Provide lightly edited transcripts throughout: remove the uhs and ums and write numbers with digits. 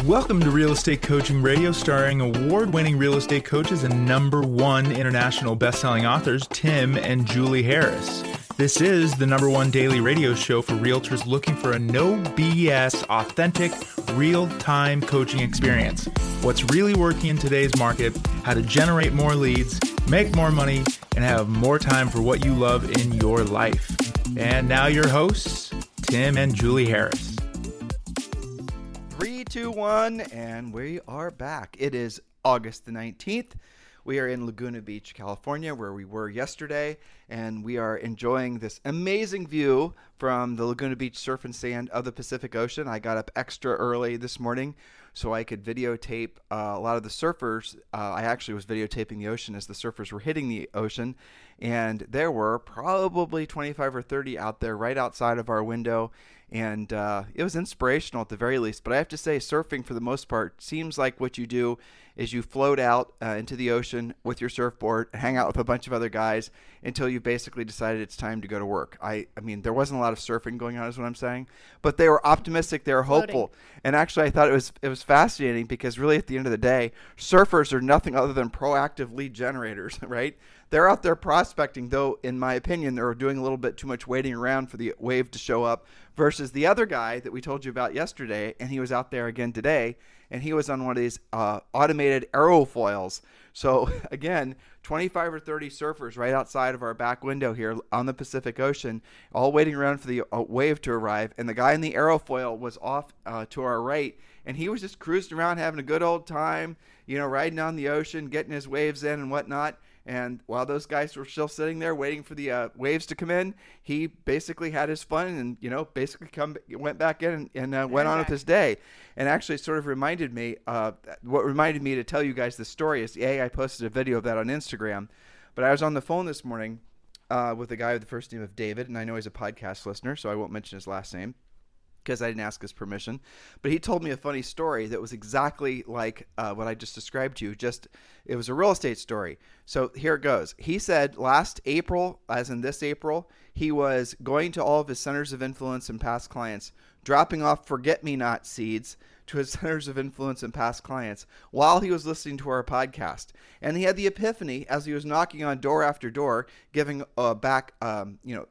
Welcome to Real Estate Coaching Radio, starring award-winning real estate coaches and #1 international best-selling authors, Tim and Julie Harris. This is the #1 daily radio show for realtors looking for a no BS, authentic, real-time coaching experience. What's really working in today's market, how to generate more leads, make more money, and have more time for what you love in your life. And now your hosts, Tim and Julie Harris. 3, 2, 1, and we are back. It is August the 19th. We are in Laguna Beach, California, where we were yesterday, and we are enjoying this amazing view from the Laguna Beach surf and sand of the Pacific Ocean. I got up extra early this morning so I could videotape a lot of the surfers. I actually was videotaping the ocean as the surfers were hitting the ocean, and there were probably 25 or 30 out there right outside of our window. And it was inspirational at the very least. But I have to say, surfing for the most part seems like what you do is you float out into the ocean with your surfboard, hang out with a bunch of other guys until you've basically decided it's time to go to work. I mean, there wasn't a lot of surfing going on is what I'm saying. But they were optimistic. They were hopeful. And actually, I thought it was fascinating because really at the end of the day, surfers are nothing other than proactive lead generators, right? They're out there prospecting, though, in my opinion, they're doing a little bit too much waiting around for the wave to show up versus the other guy that we told you about yesterday, and he was out there again today, and he was on one of these automated aerofoils. So, again, 25 or 30 surfers right outside of our back window here on the Pacific Ocean, all waiting around for the wave to arrive, and the guy in the aerofoil was off to our right, and he was just cruising around having a good old time, you know, riding on the ocean, getting his waves in and whatnot. And while those guys were still sitting there waiting for the waves to come in, he basically had his fun and, you know, basically went back in and went on with his day. And actually sort of reminded me, what reminded me to tell you guys this story is, I posted a video of that on Instagram. But I was on the phone this morning with a guy with the first name of David, and I know he's a podcast listener, so I won't mention his last name because I didn't ask his permission. But he told me a funny story that was exactly like what I just described to you. It was a real estate story. So here it goes. He said last April, as in this April, he was going to all of his centers of influence and past clients, dropping off forget-me-not seeds to his centers of influence and past clients while he was listening to our podcast. And he had the epiphany as he was knocking on door after door, giving back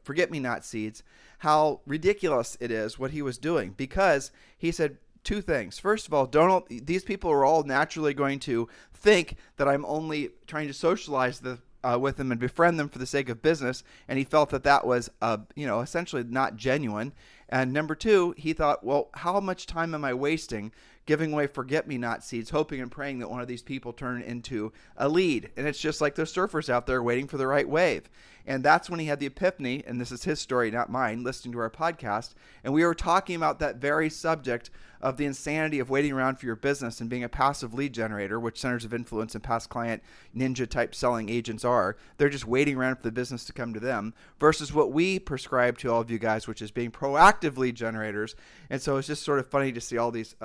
forget-me-not seeds, how ridiculous it is what he was doing. Because he said two things. First of all, these people are all naturally going to think that I'm only trying to socialize with them and befriend them for the sake of business, and he felt that was essentially not genuine. And number two, he thought, well, how much time am I wasting giving away forget-me-not seeds, hoping and praying that one of these people turn into a lead? And it's just like those surfers out there waiting for the right wave. And that's when he had the epiphany, and this is his story, not mine, listening to our podcast, and we were talking about that very subject of the insanity of waiting around for your business and being a passive lead generator, which centers of influence and past client ninja-type selling agents are. They're just waiting around for the business to come to them, versus what we prescribe to all of you guys, which is being proactive lead generators. And so it's just sort of funny to see all these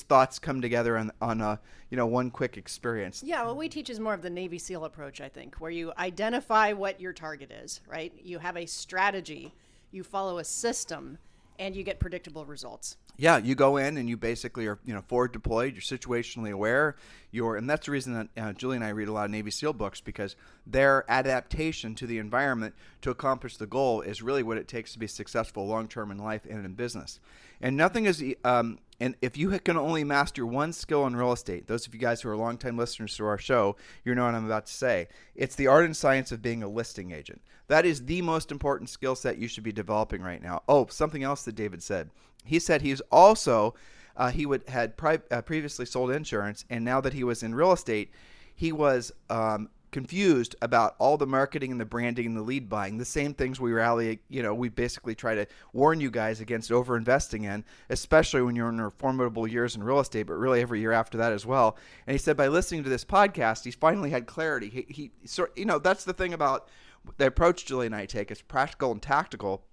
thoughts come together on one quick experience. Yeah, what we teach is more of the Navy SEAL approach, I think, where you identify what your target is, right? You have a strategy, you follow a system, and you get predictable results. Yeah, you go in and you basically are, forward deployed. You're situationally aware. And that's the reason that Julie and I read a lot of Navy SEAL books, because their adaptation to the environment to accomplish the goal is really what it takes to be successful long-term in life and in business. And nothing is, and if you can only master one skill in real estate, those of you guys who are longtime listeners to our show, you know what I'm about to say. It's the art and science of being a listing agent. That is the most important skill set you should be developing right now. Oh, something else that David said. He said he's also, had previously sold insurance, and now that he was in real estate, he was confused about all the marketing and the branding and the lead buying, the same things we basically try to warn you guys against over-investing in, especially when you're in your formidable years in real estate, but really every year after that as well. And he said by listening to this podcast, he's finally had clarity. That's the thing about the approach Julie and I take. It's practical and tactical,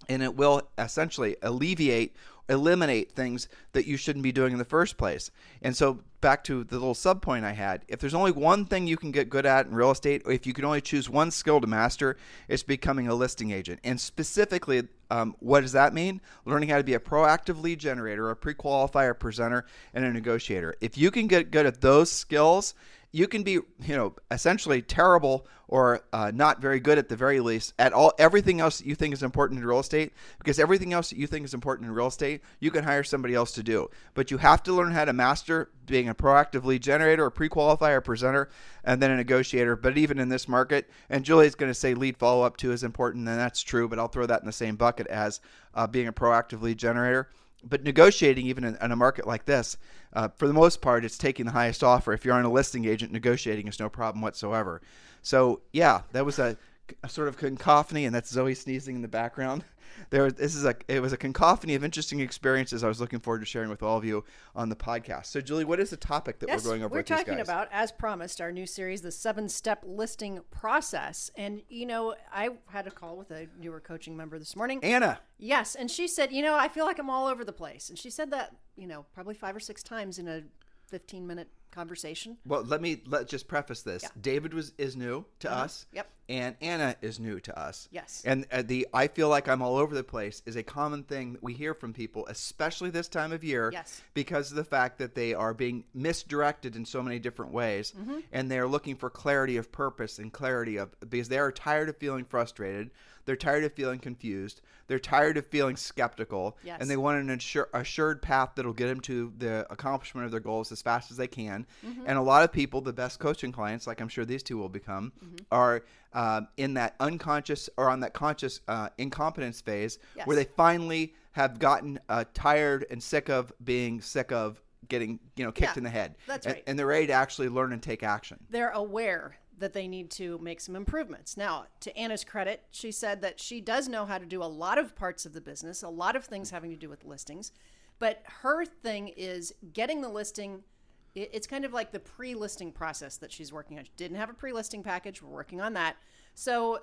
and it will essentially eliminate things that you shouldn't be doing in the first place. And so back to the little sub point I had, if there's only one thing you can get good at in real estate, or if you can only choose one skill to master, it's becoming a listing agent. And specifically, What does that mean? Learning how to be a proactive lead generator, a pre-qualifier, presenter, and a negotiator. If you can get good at those skills, you can be, essentially terrible or not very good at the very least at everything else that you think is important in real estate, because everything else that you think is important in real estate, you can hire somebody else to do. But you have to learn how to master being a proactive lead generator, a pre-qualifier, presenter, and then a negotiator. But even in this market, and Julie's going to say lead follow-up too is important, and that's true, but I'll throw that in the same bucket as being a proactive lead generator. But negotiating, even in a market like this, for the most part, it's taking the highest offer. If you're on a listing agent, negotiating is no problem whatsoever. So, yeah, that was a sort of cacophony, and that's Zoe sneezing in the background. It was a cacophony of interesting experiences I was looking forward to sharing with all of you on the podcast. So, Julie, what is the topic that we're going over with these guys? We're talking about, as promised, our new series, the 7-step listing process. And, I had a call with a newer coaching member this morning. Anna. Yes. And she said, I feel like I'm all over the place. And she said that, probably 5 or 6 times in a 15-minute conversation. Well, let's just preface this. Yeah. David is new to us. Yep. And Anna is new to us. Yes. And I feel like I'm all over the place is a common thing that we hear from people, especially this time of year, yes, because of the fact that they are being misdirected in so many different ways, and they're looking for clarity of purpose and because they are tired of feeling frustrated. They're tired of feeling confused. They're tired of feeling skeptical, yes, and they want an assured path that'll get them to the accomplishment of their goals as fast as they can. And a lot of people, the best coaching clients, like I'm sure these two will become, are in that unconscious or on that conscious incompetence phase, yes, where they finally have gotten tired and getting kicked in the head. That's right. And they're ready to actually learn and take action. They're aware that they need to make some improvements. Now, to Anna's credit, she said that she does know how to do a lot of parts of the business, a lot of things having to do with listings, but her thing is getting the listing. It's kind of like the pre-listing process that she's working on. She didn't have a pre-listing package. We're working on that. So,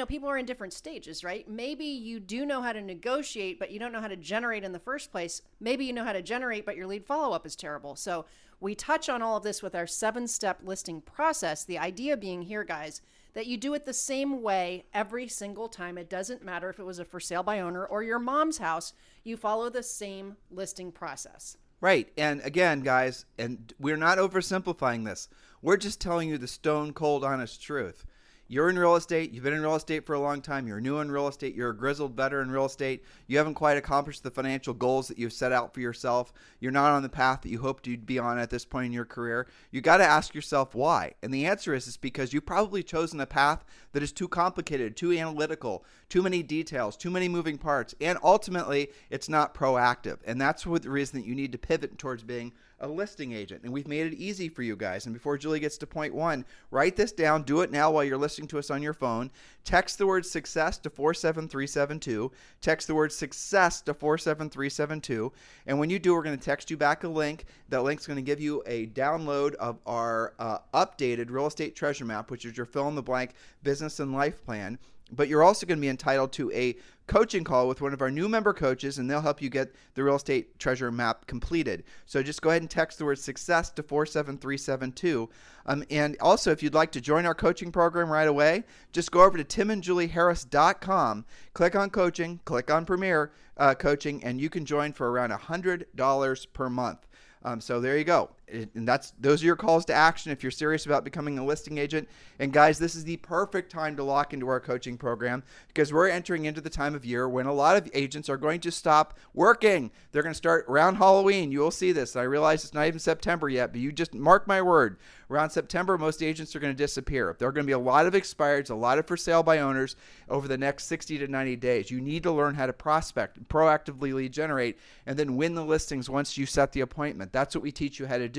people are in different stages, right? Maybe you do know how to negotiate, but you don't know how to generate in the first place. Maybe you know how to generate, but your lead follow-up is terrible. So we touch on all of this with our 7-step listing process. The idea being here, guys, that you do it the same way every single time. It doesn't matter if it was a for sale by owner or your mom's house. You follow the same listing process. Right. And again, guys, and we're not oversimplifying this. We're just telling you the stone cold honest truth. You're in real estate. You've been in real estate for a long time. You're new in real estate. You're a grizzled veteran in real estate. You haven't quite accomplished the financial goals that you've set out for yourself. You're not on the path that you hoped you'd be on at this point in your career. You got to ask yourself why. And the answer is because you've probably chosen a path that is too complicated, too analytical, too many details, too many moving parts, and ultimately it's not proactive. And that's the reason that you need to pivot towards being a listing agent. And we've made it easy for you guys. And before Julie gets to point 1, write this down. Do it now while you're listening to us on your phone. Text the word success to 47372. Text the word success to 47372. And when you do, we're going to text you back a link. That link's going to give you a download of our updated real estate treasure map, which is your fill-in-the-blank business and life plan. But you're also going to be entitled to a coaching call with one of our new member coaches, and they'll help you get the real estate treasure map completed. So just go ahead and text the word success to 47372. And also, if you'd like to join our coaching program right away, just go over to timandjulieharris.com, click on coaching, click on Premier Coaching, and you can join for around $100 per month. So there you go. And those are your calls to action if you're serious about becoming a listing agent. And guys, this is the perfect time to lock into our coaching program because we're entering into the time of year when a lot of agents are going to stop working. They're going to start around Halloween. You will see this. I realize it's not even September yet, but you just mark my word. Around September, most agents are going to disappear. There are going to be a lot of expireds, a lot of for sale by owners over the next 60 to 90 days. You need to learn how to prospect, proactively lead generate, and then win the listings once you set the appointment. That's what we teach you how to do.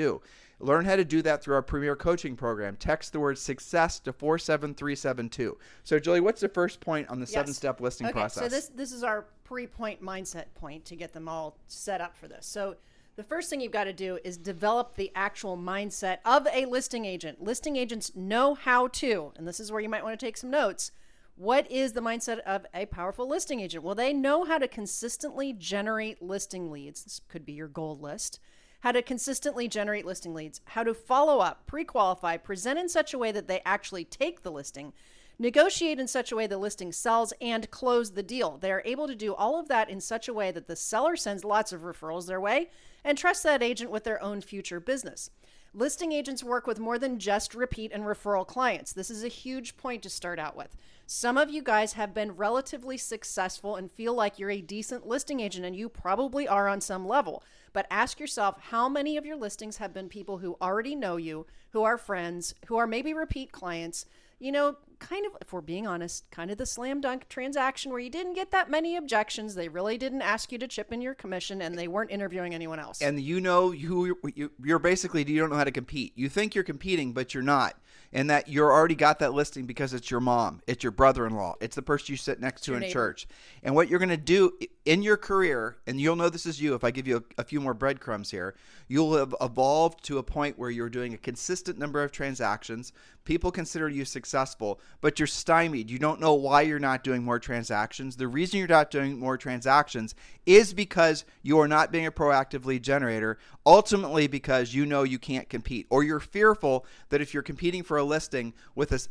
Learn how to do that through our Premier Coaching Program. Text the word success to 47372. So, Julie, what's the first point on the 7-step listing process? So this is our pre-point mindset point to get them all set up for this. So the first thing you've got to do is develop the actual mindset of a listing agent. Listing agents know how to, and this is where you might want to take some notes. What is the mindset of a powerful listing agent? Well, they know how to consistently generate listing leads. This could be your goal list. How to consistently generate listing leads, how to follow up, pre-qualify, present in such a way that they actually take the listing, Negotiate in such a way the listing sells and close the deal. They are able to do all of that in such a way that the seller sends lots of referrals their way and trusts that agent with their own future business. Listing agents work with more than just repeat and referral clients. This is a huge point to start out with. Some of you guys have been relatively successful and feel like you're a decent listing agent, and you probably are on some level. But ask yourself, how many of your listings have been people who already know you, who are friends, who are maybe repeat clients? You know, kind of, if we're being honest, kind of the slam dunk transaction where you didn't get that many objections. They really didn't ask you to chip in your commission, and they weren't interviewing anyone else. And you know you're basically, you don't know how to compete. You think you're competing, but you're not. And that you're already got that listing because it's your mom, it's your brother-in-law, it's the person you sit next to in church. And what you're going to do in your career, and you'll know this is you if I give you a few more breadcrumbs here, you'll have evolved to a point where you're doing a consistent number of transactions. People consider you successful, but you're stymied. You don't know why you're not doing more transactions. The reason you're not doing more transactions is because you are not being a proactive lead generator, ultimately because you know you can't compete, or you're fearful that if you're competing for a listing with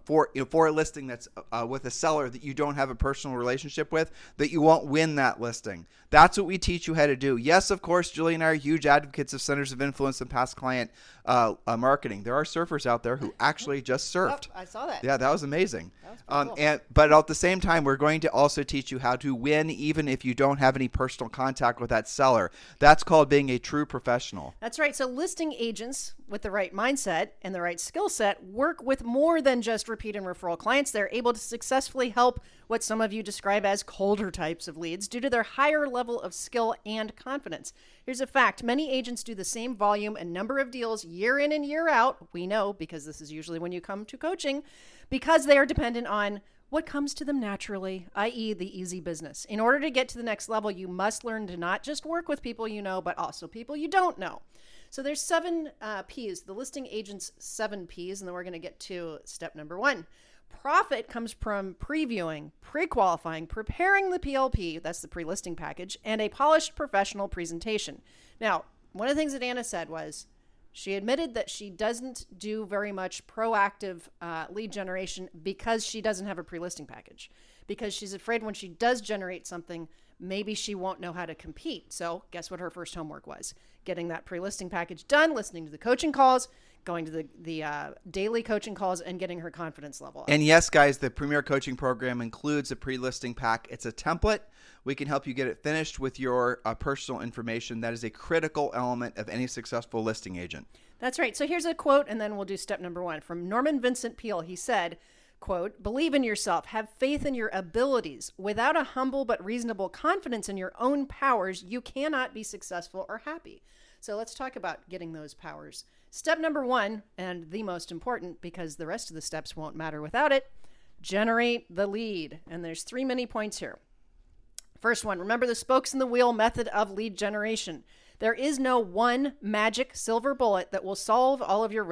for a listing that's with a seller that you don't have a personal relationship with, that you won't win that listing. That's what we teach you how to do. Yes, of course, Julie and I are huge advocates of centers of influence and past client marketing. There are surfers out there who actually just surfed. Oh, I saw that. Yeah, that was amazing. That was pretty cool. But at the same time, we're going to also teach you how to win even if you don't have any personal contact with that seller. That's called being a true professional. That's right. So listing agents with the right mindset and the right skill set work with more than just repeat and referral clients. They're able to successfully help what some of you describe as colder types of leads due to their higher level of skill and confidence. Here's a fact. Many agents do the same volume and number of deals year in and year out. We know because this is usually when you come to coaching, because they are dependent on what comes to them naturally, i.e. the easy business. In order to get to the next level, you must learn to not just work with people you know, but also people you don't know. So there's 7 P's, the listing agent's 7 P's, and then we're going to get to step number 1. Profit comes from previewing, pre-qualifying, preparing the PLP, that's the pre-listing package, and a polished professional presentation. Now, one of the things that Anna said was she admitted that she doesn't do very much proactive lead generation because she doesn't have a pre-listing package, because she's afraid when she does generate something, maybe she won't know how to compete. So guess what her first homework was? Getting that pre-listing package done, listening to the coaching calls, going to the daily coaching calls, and getting her confidence level up. And yes, guys, the Premier Coaching Program includes a pre-listing pack. It's a template. We can help you get it finished with your personal information. That is a critical element of any successful listing agent. That's right. So here's a quote, and then we'll do step number 1. From Norman Vincent Peale, he said, quote, "Believe in yourself, have faith in your abilities. Without a humble but reasonable confidence in your own powers, you cannot be successful or happy." So let's talk about getting those powers. Step number 1, and the most important because the rest of the steps won't matter without it, generate the lead. And there's 3 mini points here. First one, remember the spokes in the wheel method of lead generation. There is no one magic silver bullet that will solve all of your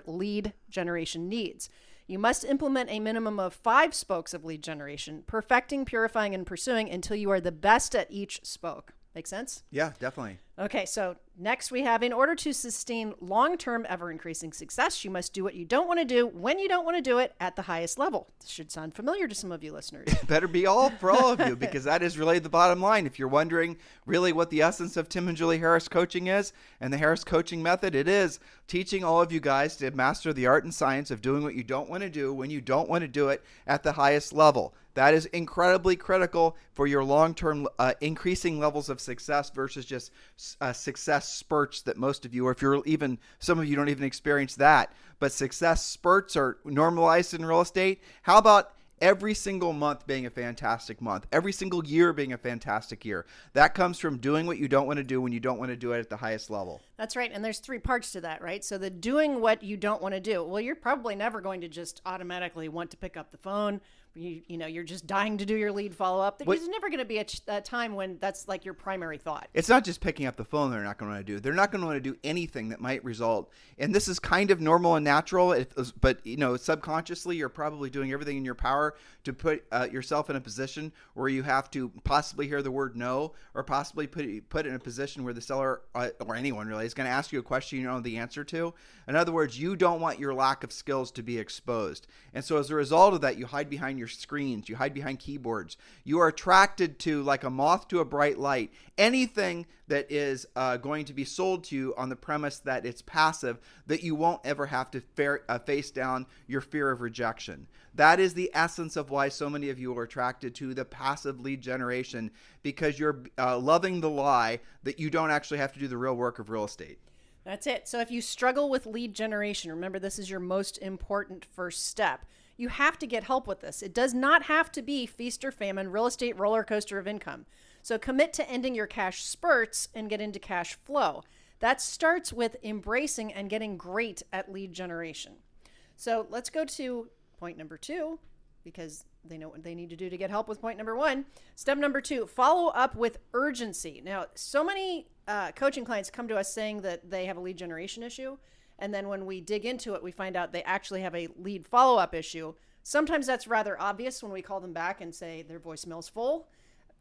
lead generation needs. You must implement a minimum of 5 spokes of lead generation, perfecting, purifying, and pursuing until you are the best at each spoke. Make sense? Yeah, definitely. Okay, so next we have, in order to sustain long-term ever-increasing success, you must do what you don't want to do when you don't want to do it at the highest level. This should sound familiar to some of you listeners. Better be all for all of you, because that is really the bottom line. If you're wondering really what the essence of Tim and Julie Harris coaching is and the Harris coaching method, it is teaching all of you guys to master the art and science of doing what you don't want to do when you don't want to do it at the highest level. That is incredibly critical for your long-term increasing levels of success versus just success spurts that most of you, or if you're even, some of you don't even experience that. But success spurts are normalized in real estate. How about every single month being a fantastic month? Every single year being a fantastic year? That comes from doing what you don't want to do when you don't want to do it at the highest level. That's right. And there's 3 parts to that, right? So the doing what you don't want to do. Well, you're probably never going to just automatically want to pick up the phone. you're just dying to do your lead follow-up. There's never going to be a time when that's like your primary thought. It's not just picking up the phone they're not going to want to do. They're not going to want to do anything that might result. And this is kind of normal and natural, but subconsciously you're probably doing everything in your power to put yourself in a position where you have to possibly hear the word no, or possibly put in a position where the seller or anyone really is going to ask you a question you don't know the answer to. In other words, you don't want your lack of skills to be exposed. And so as a result of that, you hide behind your screens, you hide behind keyboards. You are attracted to, like a moth to a bright light, anything that is going to be sold to you on the premise that it's passive, that you won't ever have to face down your fear of rejection. That is the essence of why so many of you are attracted to the passive lead generation, because you're loving the lie that you don't actually have to do the real work of real estate. That's it. So if you struggle with lead generation, remember this is your most important first step. You have to get help with this. It does not have to be feast or famine, real estate roller coaster of income. So commit to ending your cash spurts and get into cash flow. That starts with embracing and getting great at lead generation. So let's go to point number 2, because they know what they need to do to get help with point number 1. Step number 2, follow up with urgency. Now, so many coaching clients come to us saying that they have a lead generation issue. And then when we dig into it, we find out they actually have a lead follow-up issue. Sometimes that's rather obvious when we call them back and say their voicemail's full.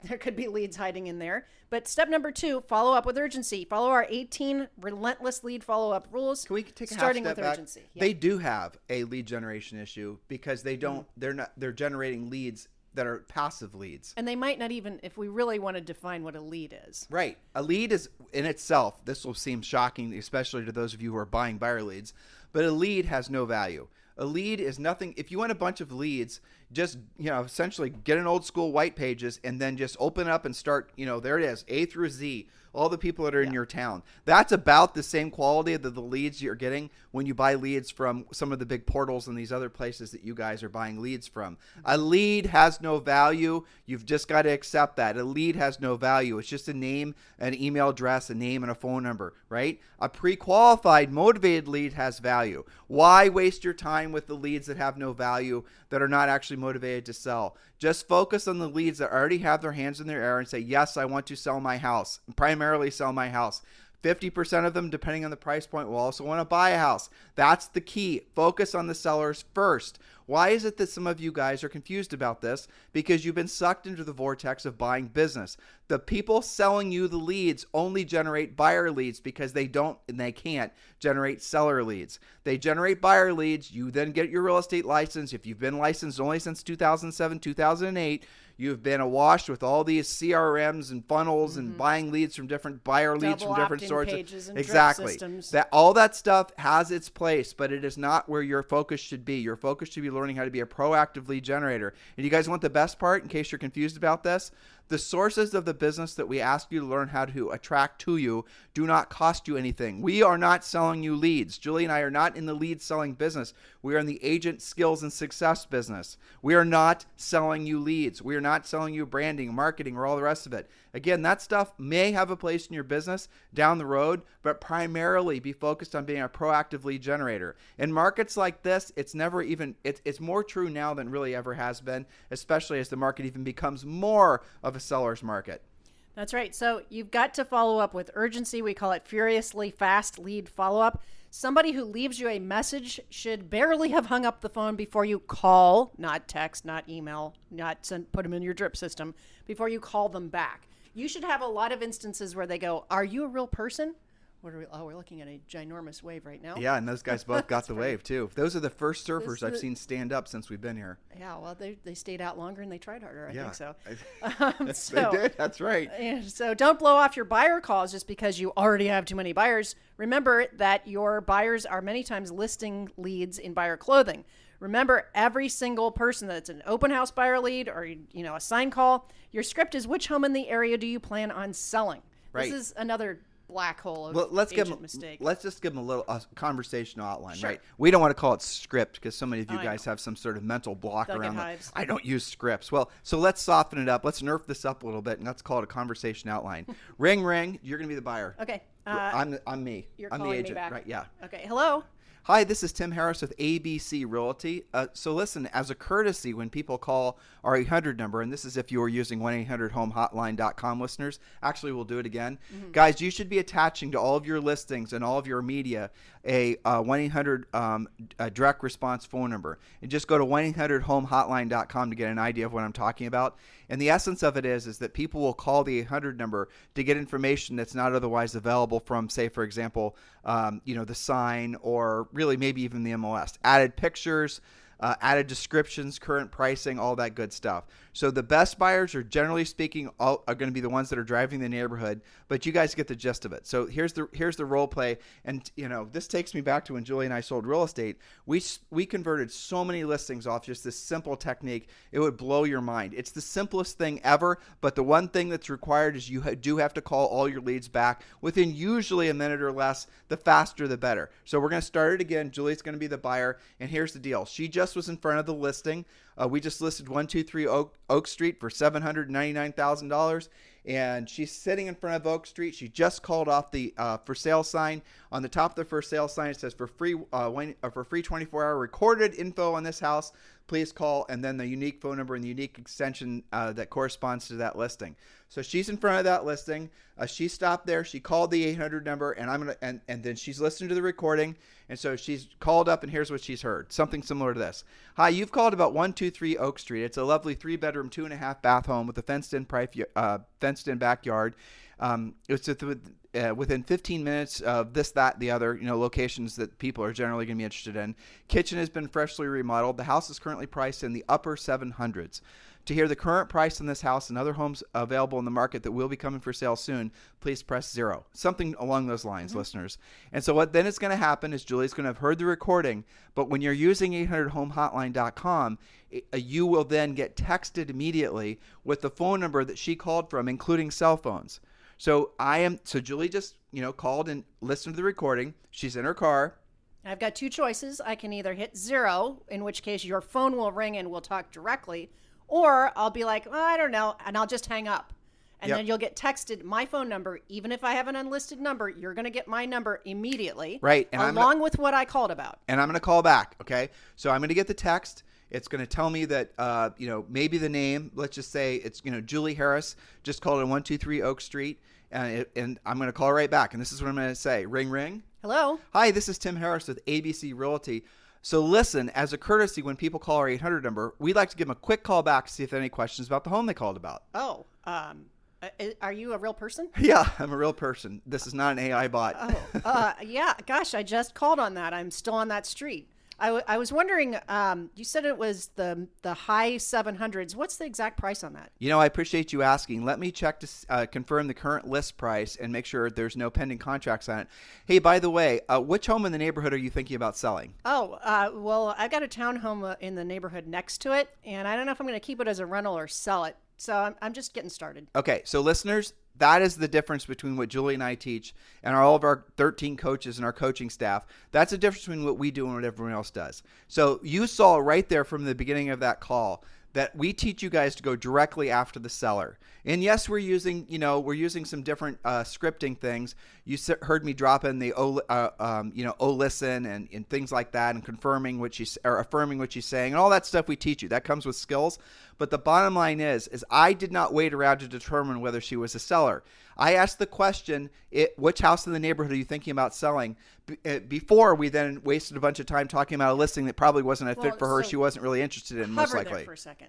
There could be leads hiding in there. But step number 2, follow up with urgency. Follow our 18 relentless lead follow-up rules. Can we take a starting half step with back? urgency? Yeah. They do have a lead generation issue because they're generating leads that are passive leads. And they might not even, if we really want to define what a lead is. Right. A lead is in itself, this will seem shocking, especially to those of you who are buying buyer leads, but a lead has no value. A lead is nothing. If you want a bunch of leads, just, essentially get an old school white pages and then just open up and start, there it is, A through Z, all the people that are in your town. That's about the same quality of the leads you're getting when you buy leads from some of the big portals and these other places that you guys are buying leads from. A lead has no value. You've just got to accept that. A lead has no value. It's just a name, an email address, a name, and a phone number, right? A pre-qualified, motivated lead has value. Why waste your time with the leads that have no value, that are not actually motivated to sell? Just focus on the leads that already have their hands in their air and say, yes, I want to sell my house, primarily sell my house. 50% of them, depending on the price point, will also want to buy a house. That's the key. Focus on the sellers first. Why is it that some of you guys are confused about this? Because you've been sucked into the vortex of buying business. The people selling you the leads only generate buyer leads because they don't and they can't generate seller leads. They generate buyer leads. You then get your real estate license. If you've been licensed only since 2007, 2008, you've been awash with all these CRMs and funnels and buying leads from different buyer leads from different sources. Exactly. That all that stuff has its place, but it is not where your focus should be. Your focus should be learning how to be a proactive lead generator. And you guys want the best part, in case you're confused about this? The sources of the business that we ask you to learn how to attract to you do not cost you anything. We are not selling you leads. Julie and I are not in the lead selling business. We are in the agent skills and success business. We are not selling you leads. We are not selling you branding, marketing, or all the rest of it. Again, that stuff may have a place in your business down the road, but primarily be focused on being a proactive lead generator. In markets like this, it's more true now than really ever has been, especially as the market even becomes more of a seller's market. That's right. So you've got to follow up with urgency. We call it furiously fast lead follow-up. Somebody who leaves you a message should barely have hung up the phone before you call, not text, not email, not put them in your drip system, before you call them back. You should have a lot of instances where they go, are you a real person? We're looking at a ginormous wave right now. Yeah, and those guys both got the wave too. Those are the first surfers I've seen stand up since we've been here. Yeah, well, they stayed out longer and they tried harder, I think so. They did, that's right. So don't blow off your buyer calls just because you already have too many buyers. Remember that your buyers are many times listing leads in buyer clothing. Remember, every single person that's an open house buyer lead or a sign call, your script is which home in the area do you plan on selling? Right. This is another black hole of mistake. Let's just give them a little conversational outline, Sure. right? We don't want to call it script because so many of you guys have some sort of mental block They'll around get that. hives. I don't use scripts. Well, so let's soften it up. Let's nerf this up a little bit, and let's call it a conversation outline. Ring, ring. You're going to be the buyer. Okay. I'm me. You're I'm the calling agent, me back. right? Yeah. Okay. Hello. Hi, this is Tim Harris with ABC Realty. So listen, as a courtesy, when people call our 800 number, and this is if you were using 1-800-HOME-HOTLINE.com listeners, actually we'll do it again. Guys, you should be attaching to all of your listings and all of your media a 1-800 direct response phone number. And just go to 1-800-HOME-HOTLINE.com to get an idea of what I'm talking about. And the essence of it is that people will call the 800 number to get information that's not otherwise available from, say, for example, the sign, or really maybe even the MLS. Added pictures, added descriptions, current pricing, all that good stuff. So the best buyers are, generally speaking, are going to be the ones that are driving the neighborhood, but you guys get the gist of it. So here's the role play. And this takes me back to when Julie and I sold real estate. We converted so many listings off just this simple technique. It would blow your mind. It's the simplest thing ever, but the one thing that's required is you do have to call all your leads back within usually a minute or less. The faster the better. So we're going to start it again. Julie's going to be the buyer, and here's the deal. She just was in front of the listing. We just listed 123 Oak Street for $799,000, and she's sitting in front of Oak Street. She just called off the for sale sign. On the top of the for sale sign, it says for free 24-hour recorded info on this house, please call, and then the unique phone number and the unique extension that corresponds to that listing. So she's in front of that listing. She stopped there. She called the 800 number, and then she's listened to the recording. And so she's called up, and here's what she's heard. Something similar to this. Hi, you've called about 123 Oak Street. It's a lovely 3-bedroom, 2.5 bath home with a fenced-in backyard. It's within 15 minutes of this, that, the other, locations that people are generally going to be interested in. Kitchen has been freshly remodeled. The house is currently priced in the upper 700s. To hear the current price on this house and other homes available in the market that will be coming for sale soon, please press 0. Something along those lines, listeners. And so what then is going to happen is Julie's going to have heard the recording, but when you're using 800-HOME-HOTLINE.com, you will then get texted immediately with the phone number that she called from, including cell phones. So Julie just, called and listened to the recording. She's in her car. I've got two choices. I can either hit 0, in which case your phone will ring and we'll talk directly, or I'll be like, I don't know, and I'll just hang up. And then you'll get texted my phone number. Even if I have an unlisted number, you're going to get my number immediately. Right. And along with what I called about. And I'm going to call back, okay? So I'm going to get the text. It's going to tell me that, maybe the name, let's just say it's, Julie Harris, just called in 123 Oak Street. And I'm going to call right back. And this is what I'm going to say. Ring, ring. Hello. Hi, this is Tim Harris with ABC Realty. So listen, as a courtesy, when people call our 800 number, we'd like to give them a quick call back to see if they have any questions about the home they called about. Oh, are you a real person? Yeah, I'm a real person. This is not an AI bot. Yeah. Gosh, I just called on that. I'm still on that street. I was wondering, you said it was the high 700s. What's the exact price on that? I appreciate you asking. Let me check to confirm the current list price and make sure there's no pending contracts on it. Hey, by the way, which home in the neighborhood are you thinking about selling? Well, I've got a townhome in the neighborhood next to it, and I don't know if I'm going to keep it as a rental or sell it. So I'm just getting started. Okay, so listeners, that is the difference between what Julie and I teach and all of our 13 coaches and our coaching staff. That's the difference between what we do and what everyone else does. So you saw right there from the beginning of that call that we teach you guys to go directly after the seller. And yes, we're using some different scripting things. You heard me drop in the listen and things like that, and confirming what affirming what she's saying, and all that stuff we teach you. That comes with skills. But the bottom line is I did not wait around to determine whether she was a seller. I asked the question, which house in the neighborhood are you thinking about selling? Before we then wasted a bunch of time talking about a listing that probably wasn't a fit for her. She wasn't really interested in, most likely. There for a second.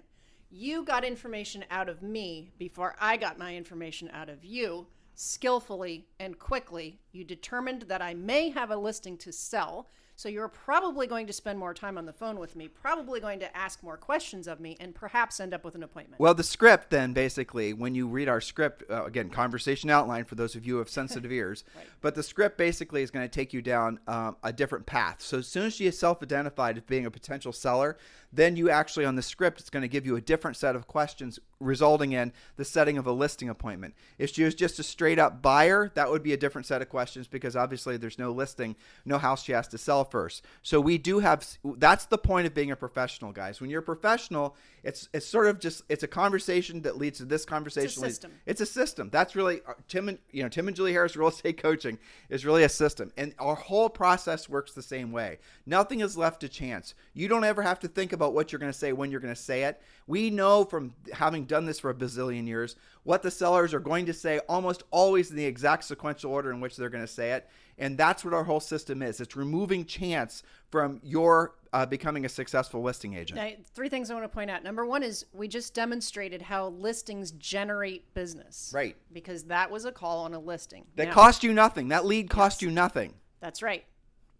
You got information out of me before I got my information out of you. Skillfully and quickly, you determined that I may have a listing to sell. So you're probably going to spend more time on the phone with me, probably going to ask more questions of me, and perhaps end up with an appointment. Well, the script then, basically, when you read our script, again, conversation outline for those of you who have sensitive ears, Right. But the script basically is going to take you down a different path. So as soon as she is self-identified as being a potential seller, then you actually on the script, it's going to give you a different set of questions resulting in the setting of a listing appointment. If she was just a straight up buyer, that would be a different set of questions because obviously there's no listing, no house she has to sell first. So we do have, that's the point of being a professional, guys. When you're a professional, it's sort of just, it's a conversation that leads to this conversation. It's a system. It's a system. That's really Tim and Julie Harris Real Estate Coaching is really a system. And our whole process works the same way. Nothing is left to chance. You don't ever have to think about what you're going to say when you're going to say it. We know from having done this for a bazillion years what the sellers are going to say almost always in the exact sequential order in which they're going to say it. And that's what our whole system is. It's removing chance from your becoming a successful listing agent. Now, 3 things I want to point out. Number 1 is we just demonstrated how listings generate business. Right. Because that was a call on a listing. That cost you nothing. That lead cost you nothing. That's right.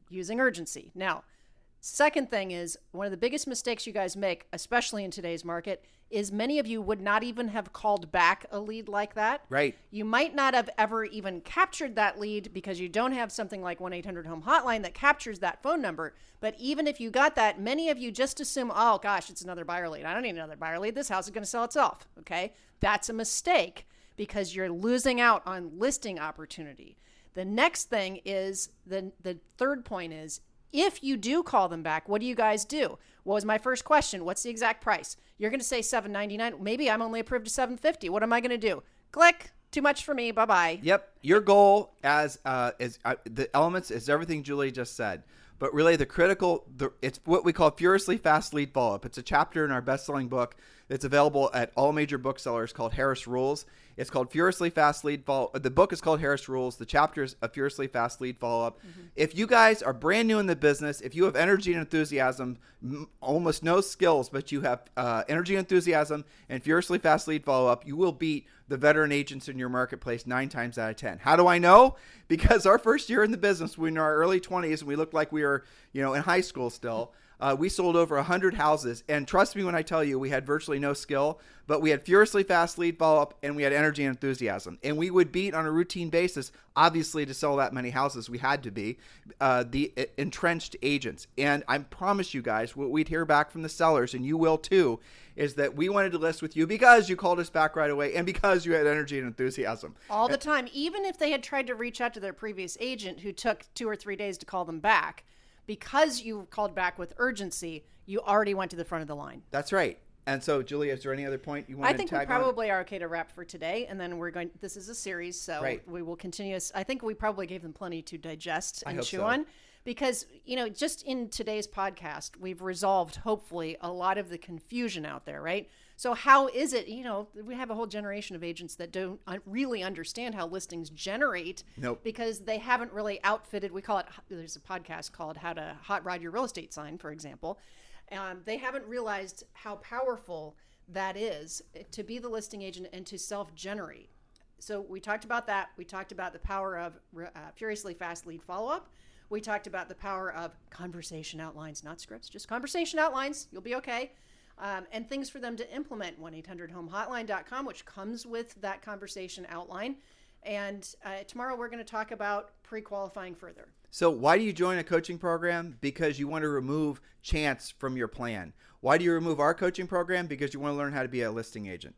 Using urgency. Now, second thing is one of the biggest mistakes you guys make, especially in today's market, is many of you would not even have called back a lead like that. Right. You might not have ever even captured that lead because you don't have something like 1-800-HOME hotline that captures that phone number. But even if you got that, many of you just assume, oh gosh, it's another buyer lead. I don't need another buyer lead. This house is going to sell itself. Okay. That's a mistake because you're losing out on listing opportunity. The next thing is the third point is, if you do call them back, what do you guys do? What was my first question? What's the exact price? You're going to say $799. Maybe I'm only approved to $750. What am I going to do? Click. Too much for me. Bye-bye. Yep. Your goal as the elements is everything Julie just said. But really it's what we call Furiously Fast Lead Follow-Up. It's a chapter in our best-selling book that's available at all major booksellers called Harris Rules. It's called Furiously Fast Lead Follow-Up. The book is called Harris Rules. The chapter is a Furiously Fast Lead Follow-Up. Mm-hmm. If you guys are brand new in the business, if you have energy and enthusiasm, almost no skills, but you have energy and enthusiasm and Furiously Fast Lead Follow-Up, you will beat the veteran agents in your marketplace 9 times out of 10. How do I know? Because our first year in the business, we were in our early 20s and we looked like we were, in high school still. We sold over 100 houses, and trust me when I tell you, we had virtually no skill, but we had Furiously Fast Lead Follow-Up, and we had energy and enthusiasm. And we would beat on a routine basis, obviously to sell that many houses, we had to be, the entrenched agents. And I promise you guys, what we'd hear back from the sellers, and you will too, is that we wanted to list with you because you called us back right away and because you had energy and enthusiasm. All the time, even if they had tried to reach out to their previous agent who took 2 or 3 days to call them back, because you called back with urgency, you already went to the front of the line. That's right. And so, Julia, is there any other point you want to tag on? I think we probably are okay to wrap for today, and then this is a series, so we will continue. I think we probably gave them plenty to digest and chew on, because, just in today's podcast, we've resolved, hopefully, a lot of the confusion out there, right? So how is it, we have a whole generation of agents that don't really understand how listings generate because they haven't really outfitted, there's a podcast called How to Hot Rod Your Real Estate Sign, for example. They haven't realized how powerful that is to be the listing agent and to self-generate. So we talked about that. We talked about the power of Furiously Fast Lead Follow-Up. We talked about the power of conversation outlines, not scripts, just conversation outlines. You'll be okay. And things for them to implement. 1-800-HOME-HOTLINE.com, which comes with that conversation outline. And tomorrow we're going to talk about pre-qualifying further. So why do you join a coaching program? Because you want to remove chance from your plan. Why do you remove our coaching program? Because you want to learn how to be a listing agent.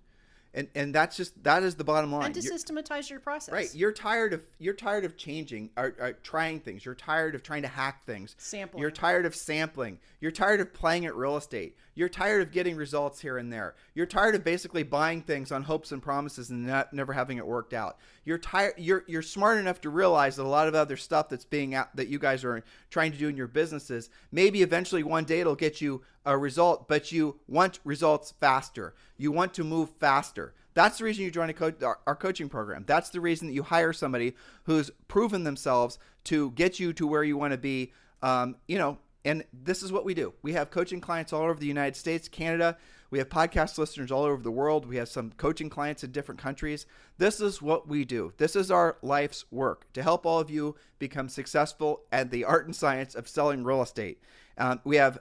And that is the bottom line. And to systematize your process. Right. You're tired of changing or trying things. You're tired of trying to hack things. Sampling. You're tired of sampling. You're tired of playing at real estate. You're tired of getting results here and there. You're tired of basically buying things on hopes and promises and never having it worked out. You're tired. You're smart enough to realize that a lot of other stuff that's being out that you guys are trying to do in your businesses, maybe eventually one day it'll get you a result, but you want results faster. You want to move faster. That's the reason you join our coaching program. That's the reason that you hire somebody who's proven themselves to get you to where you want to be. And this is what we do. We have coaching clients all over the United States, Canada. We have podcast listeners all over the world. We have some coaching clients in different countries. This is what we do. This is our life's work to help all of you become successful at the art and science of selling real estate. We have,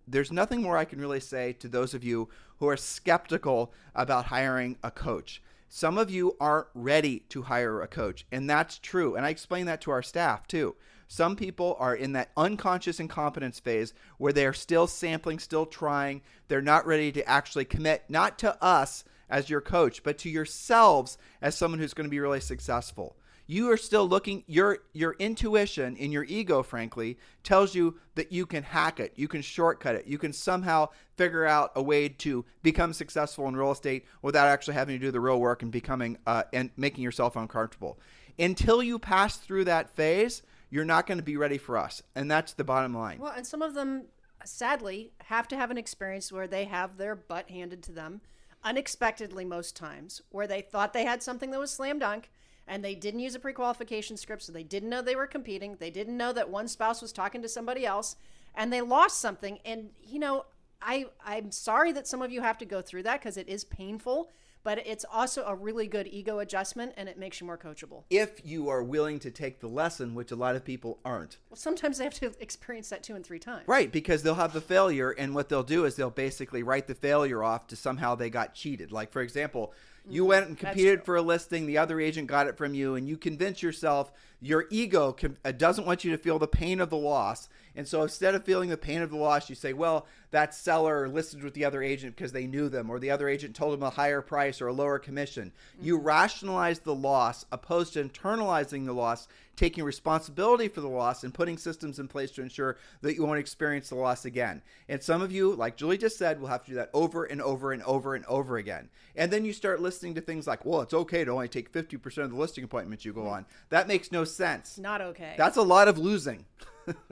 there's nothing more I can really say to those of you who are skeptical about hiring a coach. Some of you aren't ready to hire a coach, and that's true. And I explain that to our staff too. Some people are in that unconscious incompetence phase where they're still sampling, still trying. They're not ready to actually commit, not to us as your coach, but to yourselves as someone who's going to be really successful. You are still looking, your intuition in your ego, frankly, tells you that you can hack it, you can shortcut it, you can somehow figure out a way to become successful in real estate without actually having to do the real work and becoming and making yourself uncomfortable. Until you pass through that phase, you're not going to be ready for us. And that's the bottom line. Well, and some of them, sadly, have to have an experience where they have their butt handed to them unexpectedly most times, where they thought they had something that was slam dunk, and they didn't use a pre-qualification script, so they didn't know they were competing. They didn't know that one spouse was talking to somebody else, and they lost something. And, you know, I'm sorry that some of you have to go through that because it is painful, but it's also a really good ego adjustment, and it makes you more coachable. If you are willing to take the lesson, which a lot of people aren't. Well, sometimes they have to experience that 2 and 3 times. Right, because they'll have the failure, and what they'll do is they'll basically write the failure off to somehow they got cheated. Like, for example, you went and competed for a listing, the other agent got it from you, and you convince yourself, your ego doesn't want you to feel the pain of the loss. And so instead of feeling the pain of the loss, you say, well, that seller listed with the other agent because they knew them, or the other agent told them a higher price or a lower commission. You rationalize the loss opposed to internalizing the loss, taking responsibility for the loss and putting systems in place to ensure that you won't experience the loss again. And some of you, like Julie just said, will have to do that over and over and over and over again. And then you start listening to things like, well, it's okay to only take 50% of the listing appointments you go on. That makes no sense. Not okay. That's a lot of losing.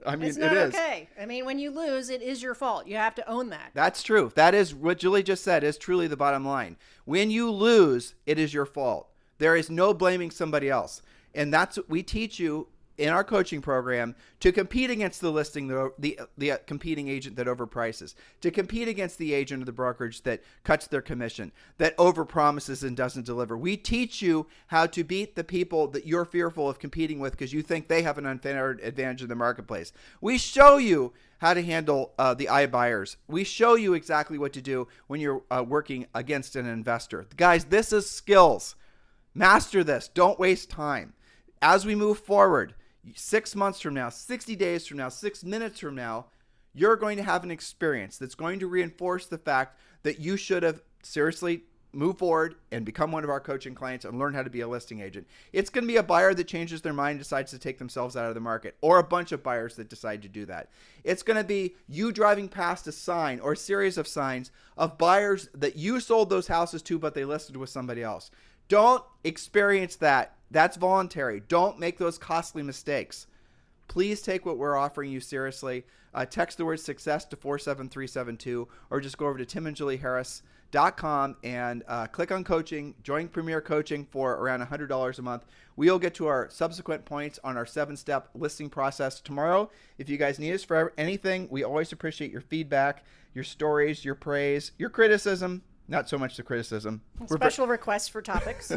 I mean, it's not okay. I mean, when you lose, it is your fault. You have to own that. That's true. That is what Julie just said is truly the bottom line. When you lose, it is your fault. There is no blaming somebody else. And that's what we teach you in our coaching program, to compete against the listing, the competing agent that overprices, to compete against the agent or the brokerage that cuts their commission, that overpromises and doesn't deliver. We teach you how to beat the people that you're fearful of competing with because you think they have an unfair advantage in the marketplace. We show you how to handle the iBuyers. We show you exactly what to do when you're working against an investor. Guys, this is skills. Master this. Don't waste time. As we move forward, 6 months from now, 60 days from now, 6 minutes from now, you're going to have an experience that's going to reinforce the fact that you should have seriously moved forward and become one of our coaching clients and learn how to be a listing agent. It's going to be a buyer that changes their mind and decides to take themselves out of the market, or a bunch of buyers that decide to do that. It's going to be you driving past a sign or a series of signs of buyers that you sold those houses to, but they listed with somebody else. Don't experience that. That's voluntary. Don't make those costly mistakes. Please take what we're offering you seriously. Text the word success to 47372, or just go over to timandjulieharris.com and click on coaching, join Premier Coaching for around $100 a month. We'll get to our subsequent points on our 7-step listing process tomorrow. If you guys need us for anything, we always appreciate your feedback, your stories, your praise, your criticism. Not so much the criticism. Special requests for topics.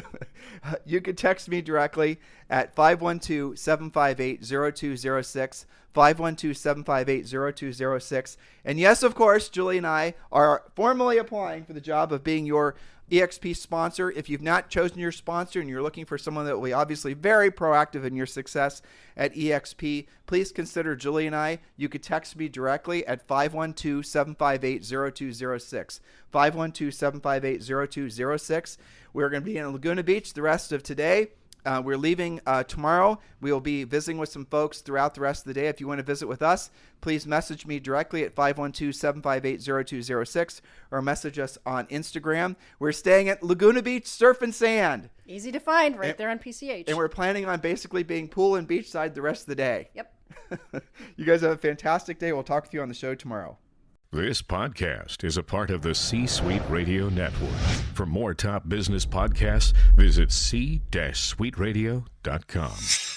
You can text me directly at 512-758-0206, 512-758-0206. And yes, of course, Julie and I are formally applying for the job of being your EXP sponsor. If you've not chosen your sponsor and you're looking for someone that will be obviously very proactive in your success at EXP, please consider Julie and I. You could text me directly at 512-758-0206, 512-758-0206. We're going to be in Laguna Beach the rest of today. We're leaving tomorrow. We will be visiting with some folks throughout the rest of the day. If you want to visit with us, please message me directly at 512-758-0206 or message us on Instagram. We're staying at Laguna Beach Surf and Sand. Easy to find right there on PCH. And we're planning on basically being pool and beachside the rest of the day. Yep. You guys have a fantastic day. We'll talk with you on the show tomorrow. This podcast is a part of the C-Suite Radio Network. For more top business podcasts, visit c-suiteradio.com.